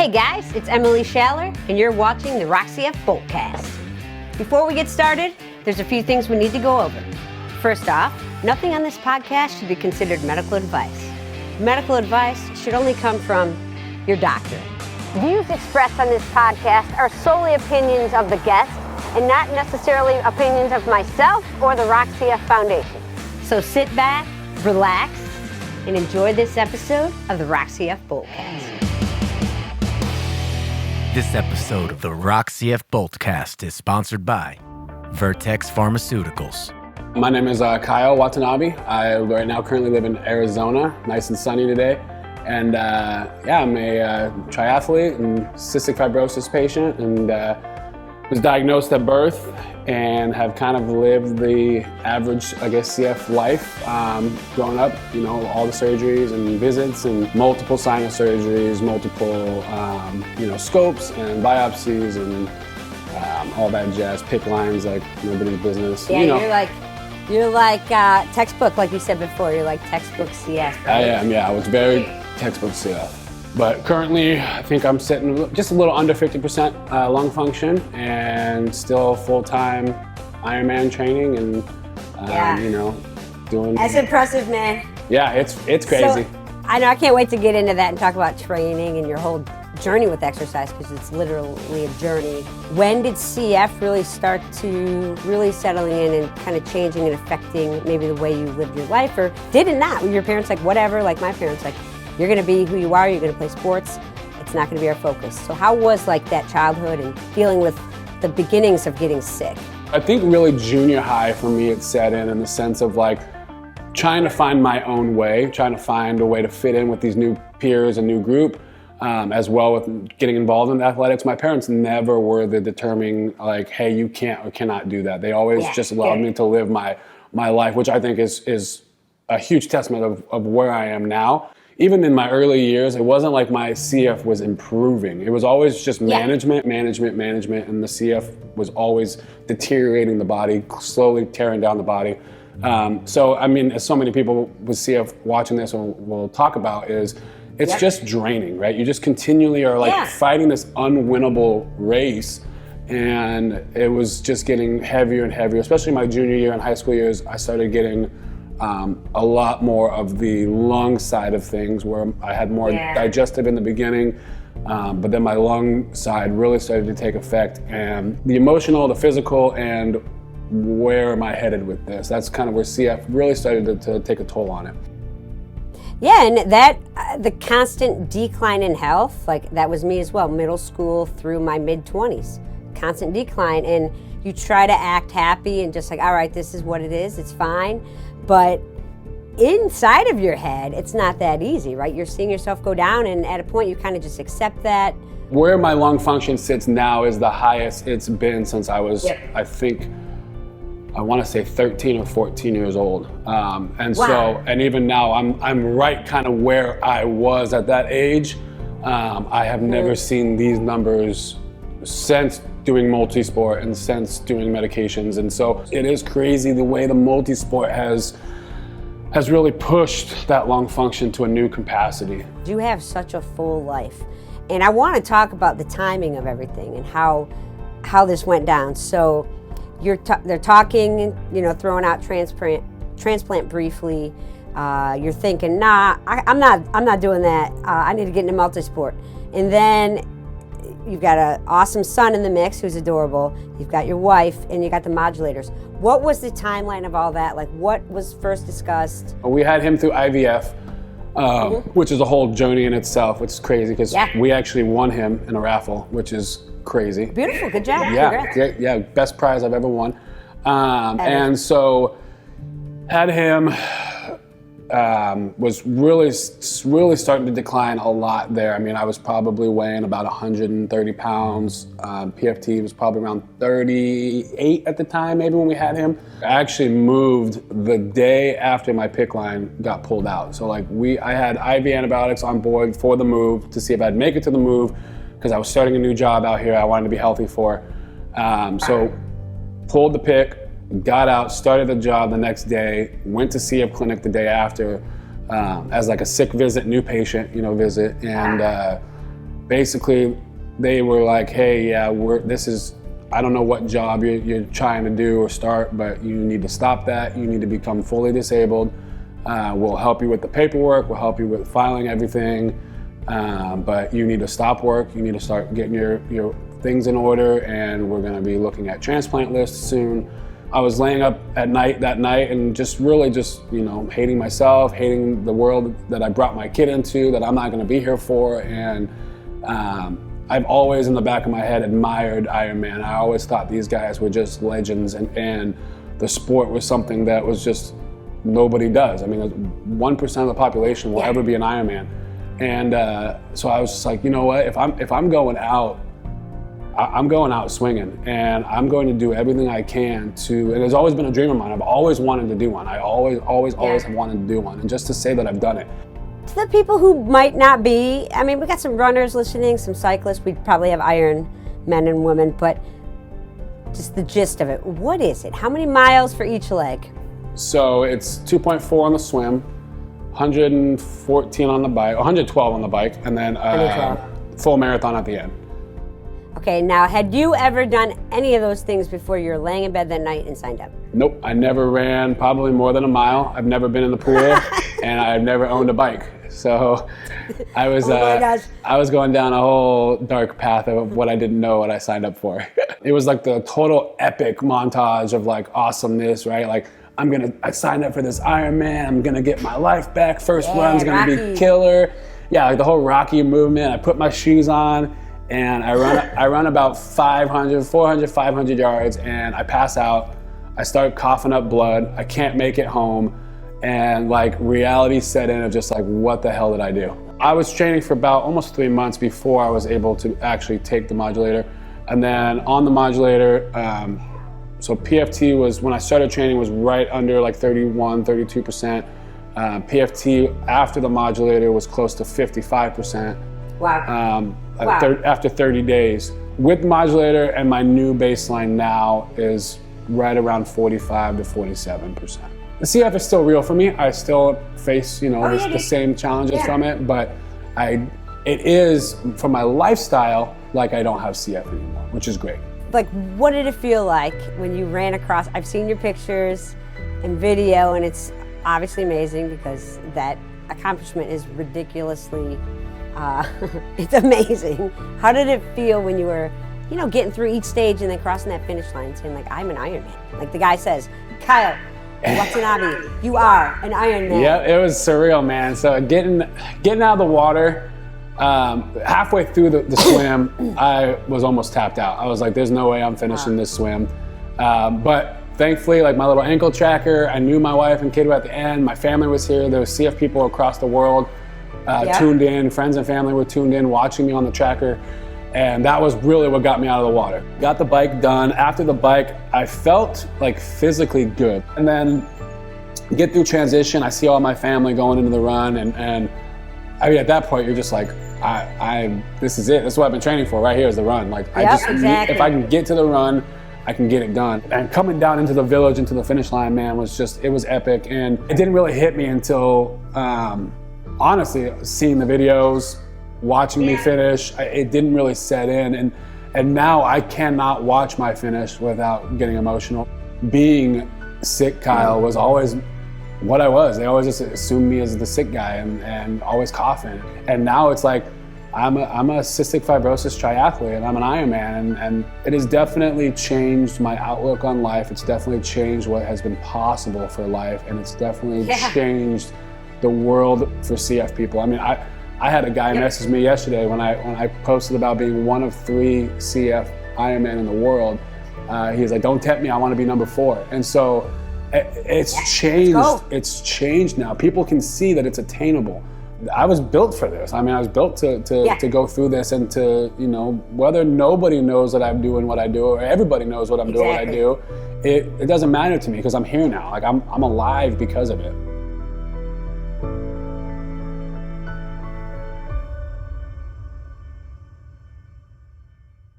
Hey guys, it's Emily Schaller, and you're watching the Rock CF Boltcast. Before we get started, there's a few things we need to go over. First off, nothing on this podcast should be considered medical advice. Medical advice should only come from your doctor. Views expressed on this podcast are solely opinions of the guest and not necessarily opinions of myself or the Rock CF Foundation. So sit back, relax, and enjoy this episode of the Rock CF Boltcast. This episode of the Rock CF Boltcast is sponsored by Vertex Pharmaceuticals. My name is Kyle Watanabe. I right now currently live in Arizona, nice and sunny today. And I'm a triathlete and cystic fibrosis patient, and was diagnosed at birth and have kind of lived the average, CF life growing up, all the surgeries and visits and multiple sinus surgeries, multiple, scopes and biopsies and all that jazz, pick lines like nobody's business. Yeah, you're like textbook, like you said before, you're like textbook CF. Right? I am, yeah, I was very textbook CF. But currently, I think I'm sitting just a little under 50% lung function and still full-time Ironman training and, doing... That's impressive, man. Yeah, it's crazy. So, I know, I can't wait to get into that and talk about training and your whole journey with exercise, because it's literally a journey. When did CF really start to really settling in and kind of changing and affecting maybe the way you lived your life, or did it not? Were your parents like, whatever, like my parents, like, you're going to be who you are, you're going to play sports, it's not going to be our focus. So how was that childhood and dealing with the beginnings of getting sick? I think really junior high for me it set in the sense of trying to find my own way, trying to find a way to fit in with these new peers and new group, as well with getting involved in athletics. My parents never were the determining hey, you can't or cannot do that. They always just allowed me to live my life, which I think is a huge testament of where I am now. Even in my early years, it wasn't like my CF was improving. It was always just management, and the CF was always deteriorating the body, slowly tearing down the body. As so many people with CF watching this will talk about it's just draining, right? You just continually are fighting this unwinnable race, and it was just getting heavier and heavier, especially my junior year and high school years. I started getting a lot more of the lung side of things, where I had more digestive in the beginning, but then my lung side really started to take effect, and the emotional, the physical, and where am I headed with this? That's kind of where CF really started to take a toll on it. Yeah, and that, the constant decline in health, that was me as well, middle school through my mid-20s, constant decline, and you try to act happy and just all right, this is what it is, it's fine. But inside of your head, it's not that easy, right? You're seeing yourself go down, and at a point you kind of just accept that. Where my lung function sits now is the highest it's been since I was, I think, I want to say 13 or 14 years old. And even now, I'm right kind of where I was at that age. I have never seen these numbers since doing multi-sport and since doing medications. And so it is crazy the way the multi-sport has really pushed that lung function to a new capacity. You have such a full life. And I want to talk about the timing of everything and how this went down. So they're talking, throwing out transplant briefly. You're thinking, I'm not doing that. I need to get into multi-sport. And then you've got an awesome son in the mix who's adorable. You've got your wife, and you got the modulators. What was the timeline of all that? What was first discussed? We had him through IVF, which is a whole journey in itself, which is crazy because we actually won him in a raffle, which is crazy. Beautiful, good job. Yeah, great. Yeah, best prize I've ever won. And so had him. Was really starting to decline a lot there. I mean, I was probably weighing about 130 pounds. PFT was probably around 38 at the time, maybe when we had him. I actually moved the day after my PICC line got pulled out. So I had IV antibiotics on board for the move to see if I'd make it to the move, because I was starting a new job out here I wanted to be healthy for. So pulled the PICC, got out, started the job the next day, went to CF clinic the day after as a sick visit, new patient, visit, and basically they were like, hey, yeah, I don't know what job you're trying to do or start, but you need to stop that. You need to become fully disabled. We'll help you with the paperwork. We'll help you with filing everything. But you need to stop work. You need to start getting your things in order, and we're going to be looking at transplant lists soon. I was laying up at night that night and just really hating myself, hating the world that I brought my kid into, that I'm not going to be here for. And I've always in the back of my head admired Ironman. I always thought these guys were just legends, and the sport was something that was just nobody does. I mean, 1% of the population will ever be an Ironman. And so I was just like, you know what, if I'm going out, I'm going out swinging, and I'm going to do everything I can to, and it's always been a dream of mine. I've always wanted to do one. I always have wanted to do one. And just to say that I've done it. To the people who might not be, I mean, we got some runners listening, some cyclists, we probably have Iron men and women, but just the gist of it. What is it? How many miles for each leg? So it's 2.4 on the swim, 114 on the bike, 112 on the bike, and then full marathon at the end. Okay, now had you ever done any of those things before you were laying in bed that night and signed up? Nope, I never ran probably more than a mile. I've never been in the pool, and I've never owned a bike. So I was I was going down a whole dark path of what I didn't know what I signed up for. It was like the total epic montage of like awesomeness, right? Like I signed up for this Ironman. I'm gonna get my life back. First run's gonna be killer. Yeah, like the whole Rocky movement. I put my shoes on and I run about 400, 500 yards, and I pass out. I start coughing up blood. I can't make it home. And like reality set in of just like, what the hell did I do? I was training for about almost 3 months before I was able to actually take the modulator. And then on the modulator, so PFT was, when I started training, was right under like 31, 32%. PFT after the modulator was close to 55%. Wow. After 30 days. With modulator and my new baseline now is right around 45 to 47%. The CF is still real for me. I still face, the same challenges from it, but it is, for my lifestyle, like I don't have CF anymore, which is great. Like, what did it feel like when you ran across? I've seen your pictures and video, and it's obviously amazing because that accomplishment is ridiculously, it's amazing. How did it feel when you were, getting through each stage and then crossing that finish line and saying, like, I'm an Ironman? Like the guy says, Kyle, Watanabe, you are an Ironman. Yeah, it was surreal, man. So getting out of the water, halfway through the swim, I was almost tapped out. I was like, there's no way I'm finishing this swim. But thankfully, like my little ankle tracker, I knew my wife and kid were at the end. My family was here. There was CF people across the world tuned in. Friends and family were tuned in, watching me on the tracker. And that was really what got me out of the water. Got the bike done. After the bike, I felt like physically good. And then get through transition, I see all my family going into the run, and I mean, at that point, you're just like, this is it. This is what I've been training for right here, is the run. Like, if I can get to the run, I can get it done. And coming down into the village, into the finish line, man, it was epic. And it didn't really hit me until, honestly, seeing the videos, watching me finish, it didn't really set in. And now I cannot watch my finish without getting emotional. Being sick, Kyle, was always what I was. They always just assumed me as the sick guy and always coughing. And now it's like, I'm a cystic fibrosis triathlete, and I'm an Ironman, and it has definitely changed my outlook on life. It's definitely changed what has been possible for life, and it's definitely changed the world for CF people. I mean, I had a guy message me yesterday when I posted about being one of 3 CF Ironman in the world. He's like, don't tempt me, I want to be number 4. And so it's changed. It's changed now. People can see that it's attainable. I was built for this. I mean, I was built to go through this, and to, whether nobody knows that I'm doing what I do or everybody knows what I'm doing what I do, it doesn't matter to me because I'm here now. Like I'm alive because of it.